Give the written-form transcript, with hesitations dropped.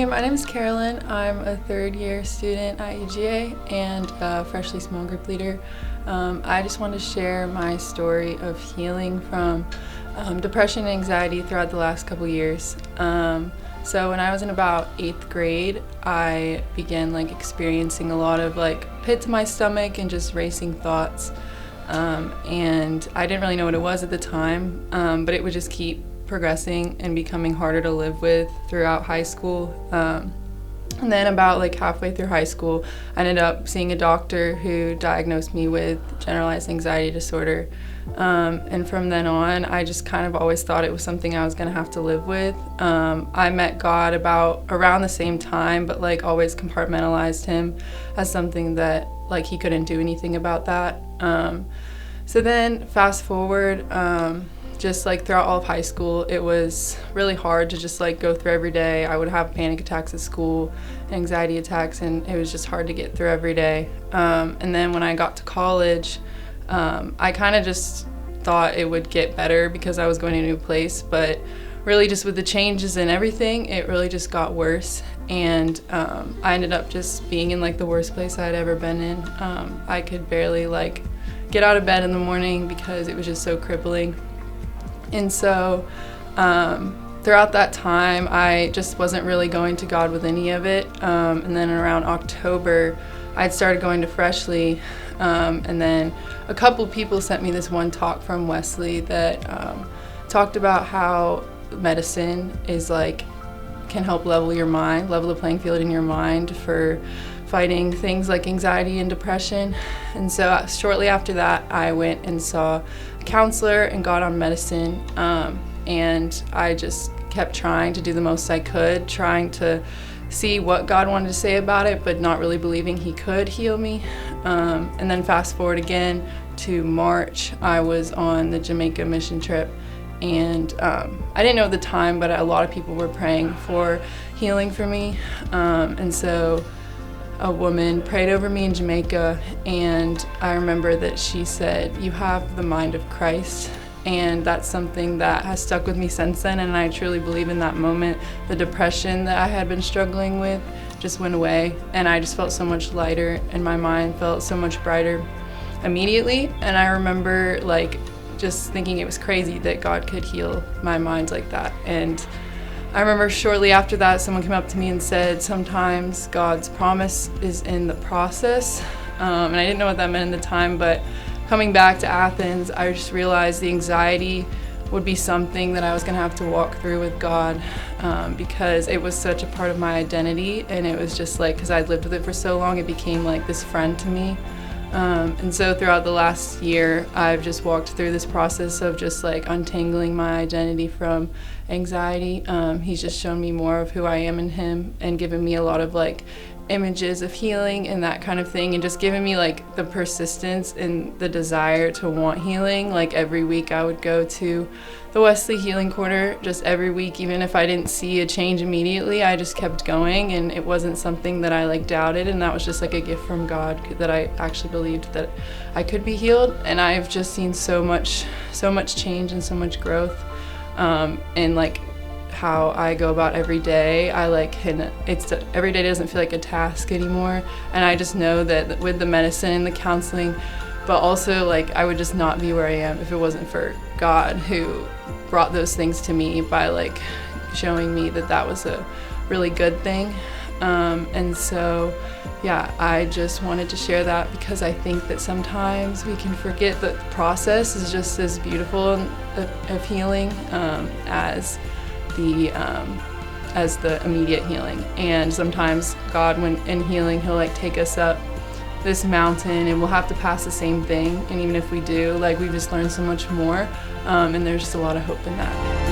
Hey, my name is Carolyn. I'm a third-year student at UGA and a freshly small group leader. I just want to share my story of healing from depression and anxiety throughout the last couple years. So when I was in about 8th grade, I began experiencing a lot of pit to my stomach and just racing thoughts. And I didn't really know what it was at the time, but it would just keep progressing and becoming harder to live with throughout high school. And then about halfway through high school, I ended up seeing a doctor who diagnosed me with generalized anxiety disorder. And from then on, I just kind of always thought it was something I was going to have to live with. I met God around the same time, but always compartmentalized him as something that he couldn't do anything about that. So then fast forward, just throughout all of high school, it was really hard to just go through every day. I would have panic attacks at school, anxiety attacks, and it was just hard to get through every day. And then when I got to college, I kind of just thought it would get better because I was going to a new place, but really just with the changes and everything, it really just got worse. And I ended up just being in the worst place I had ever been in. I could barely get out of bed in the morning because it was just so crippling. And so throughout that time, I just wasn't really going to God with any of it. And then around October, I'd started going to Freshly. And then a couple people sent me this one talk from Wesley that talked about how medicine is can help level the playing field in your mind for fighting things like anxiety and depression. And so shortly after that, I went and saw a counselor and got on medicine. And I just kept trying to do the most I could, trying to see what God wanted to say about it, but not really believing he could heal me. And then fast forward again to March, I was on the Jamaica mission trip. And I didn't know at the time, but a lot of people were praying for healing for me. And so a woman prayed over me in Jamaica, and I remember that she said, "You have the mind of Christ." And that's something that has stuck with me since then, and I truly believe in that moment the depression that I had been struggling with just went away, and I just felt so much lighter, and my mind felt so much brighter immediately. And I remember just thinking it was crazy that God could heal my mind like that. And I remember shortly after that, someone came up to me and said, sometimes God's promise is in the process. And I didn't know what that meant at the time, but coming back to Athens, I just realized the anxiety would be something that I was gonna have to walk through with God, because it was such a part of my identity, and it was just because I'd lived with it for so long, it became this friend to me. And so throughout the last year, I've just walked through this process of just untangling my identity from anxiety. He's just shown me more of who I am in him and given me a lot of images of healing and that kind of thing, and just giving me the persistence and the desire to want healing. Every week I would go to the Wesley Healing Corner, just every week, even if I didn't see a change immediately, I just kept going, and it wasn't something that I doubted, and that was just a gift from God that I actually believed that I could be healed. And I've just seen so much change and so much growth, and how I go about every day. Every day doesn't feel like a task anymore, and I just know that with the medicine and the counseling, but also I would just not be where I am if it wasn't for God, who brought those things to me by showing me that that was a really good thing. And so yeah, I just wanted to share that because I think that sometimes we can forget that the process is just as beautiful of healing as the immediate healing. And sometimes God, when in healing, he'll take us up this mountain, and we'll have to pass the same thing, and even if we do, we just learn so much more, and there's just a lot of hope in that.